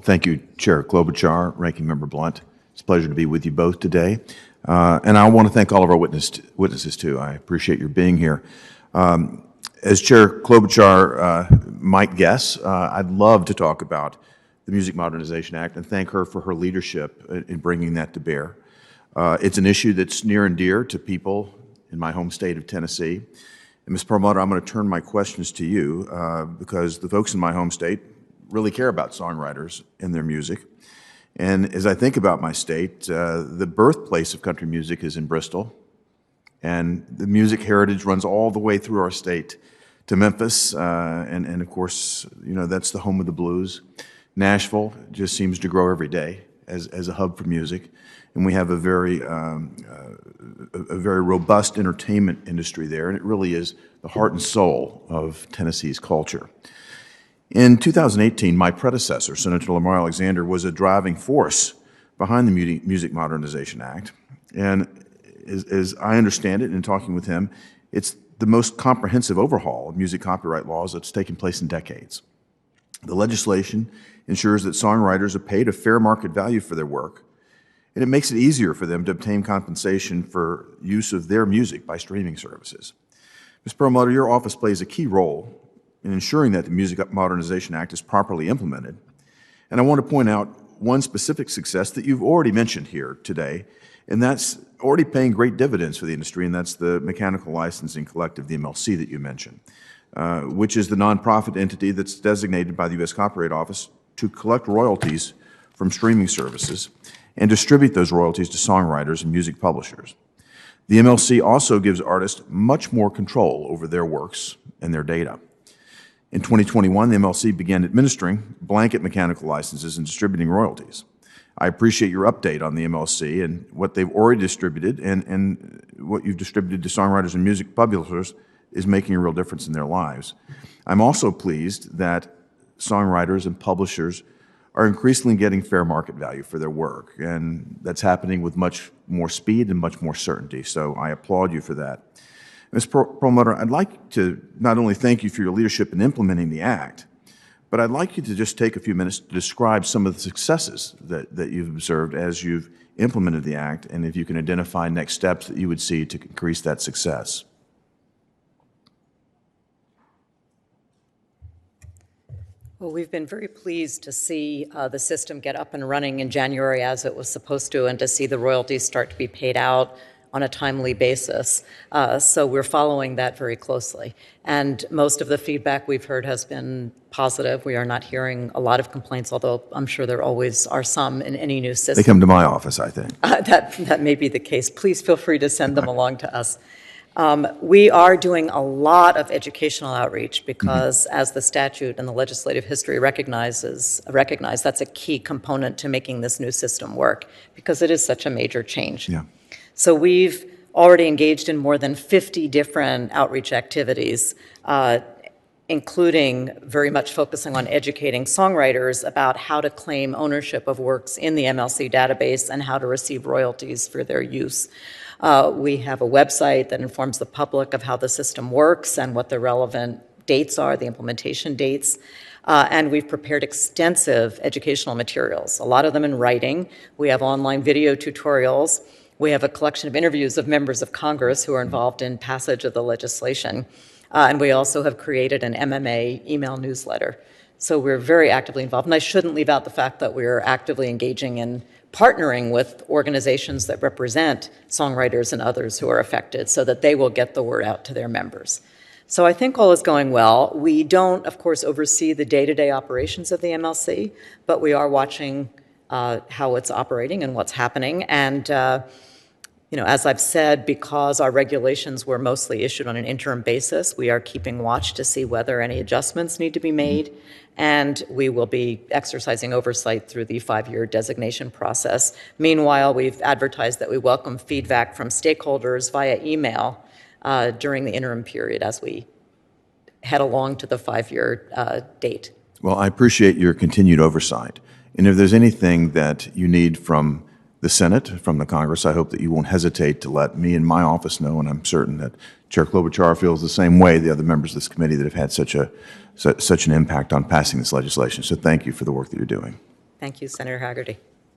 Thank you, Chair Klobuchar, Ranking Member Blunt. It's a pleasure to be with you both today. And I want to thank all of our witnesses, too. I appreciate your being here. As Chair Klobuchar might guess, I'd love to talk about the Music Modernization Act and thank her for her leadership in bringing that to bear. It's an issue that's near and dear to people in my home state of Tennessee. And Ms. Perlmutter, I'm going to turn my questions to you because the folks in my home state really care about songwriters and their music. And as I think about my state, the birthplace of country music is in Bristol, and the music heritage runs all the way through our state to Memphis, and of course, you know, that's the home of the blues. Nashville just seems to grow every day as a hub for music, and we have a very robust entertainment industry there, and it really is the heart and soul of Tennessee's culture. In 2018, my predecessor, Senator Lamar Alexander, was a driving force behind the Music Modernization Act. And as I understand it in talking with him, it's the most comprehensive overhaul of music copyright laws that's taken place in decades. The legislation ensures that songwriters are paid a fair market value for their work, and it makes it easier for them to obtain compensation for use of their music by streaming services. Ms. Perlmutter, your office plays a key role in ensuring that the Music Modernization Act is properly implemented. And I want to point out one specific success that you've already mentioned here today, and that's already paying great dividends for the industry, and that's the Mechanical Licensing Collective, the MLC, that you mentioned, which is the nonprofit entity that's designated by the U.S. Copyright Office to collect royalties from streaming services and distribute those royalties to songwriters and music publishers. The MLC also gives artists much more control over their works and their data. In 2021, the MLC began administering blanket mechanical licenses and distributing royalties. I appreciate your update on the MLC and what they've already distributed, and what you've distributed to songwriters and music publishers is making a real difference in their lives. I'm also pleased that songwriters and publishers are increasingly getting fair market value for their work, and that's happening with much more speed and much more certainty, so I applaud you for that. Ms. Perlmutter, I'd like to not only thank you for your leadership in implementing the Act, but I'd like you to just take a few minutes to describe some of the successes that you've observed as you've implemented the Act, and if you can identify next steps that you would see to increase that success. Well, we've been very pleased to see the system get up and running in January as it was supposed to, and to see the royalties start to be paid out on a timely basis. So we're following that very closely. And most of the feedback we've heard has been positive. We are not hearing a lot of complaints, although I'm sure there always are some in any new system. They come to my office, I think. That may be the case. Please feel free to send them along to us. We are doing a lot of educational outreach because, as the statute and the legislative history recognize that's a key component to making this new system work, because it is such a major change. Yeah. So we've already engaged in more than 50 different outreach activities, including very much focusing on educating songwriters about how to claim ownership of works in the MLC database and how to receive royalties for their use. We have a website that informs the public of how the system works and what the relevant dates are, the implementation dates. And we've prepared extensive educational materials, a lot of them in writing. We have online video tutorials. We have a collection of interviews of members of Congress who are involved in passage of the legislation. And we also have created an MMA email newsletter. So we're very actively involved. And I shouldn't leave out the fact that we're actively engaging in partnering with organizations that represent songwriters and others who are affected so that they will get the word out to their members. So I think all is going well. We don't, of course, oversee the day-to-day operations of the MLC, but we are watching how it's operating and what's happening. And as I've said, because our regulations were mostly issued on an interim basis, we are keeping watch to see whether any adjustments need to be made, and we will be exercising oversight through the 5-year designation process. Meanwhile, we've advertised that we welcome feedback from stakeholders via email during the interim period as we head along to the 5-year date. Well, I appreciate your continued oversight. And if there's anything that you need from the Senate, from the Congress, I hope that you won't hesitate to let me and my office know, and I'm certain that Chair Klobuchar feels the same way, the other members of this committee that have had such an impact on passing this legislation. So thank you for the work that you're doing. Thank you, Senator Hagerty.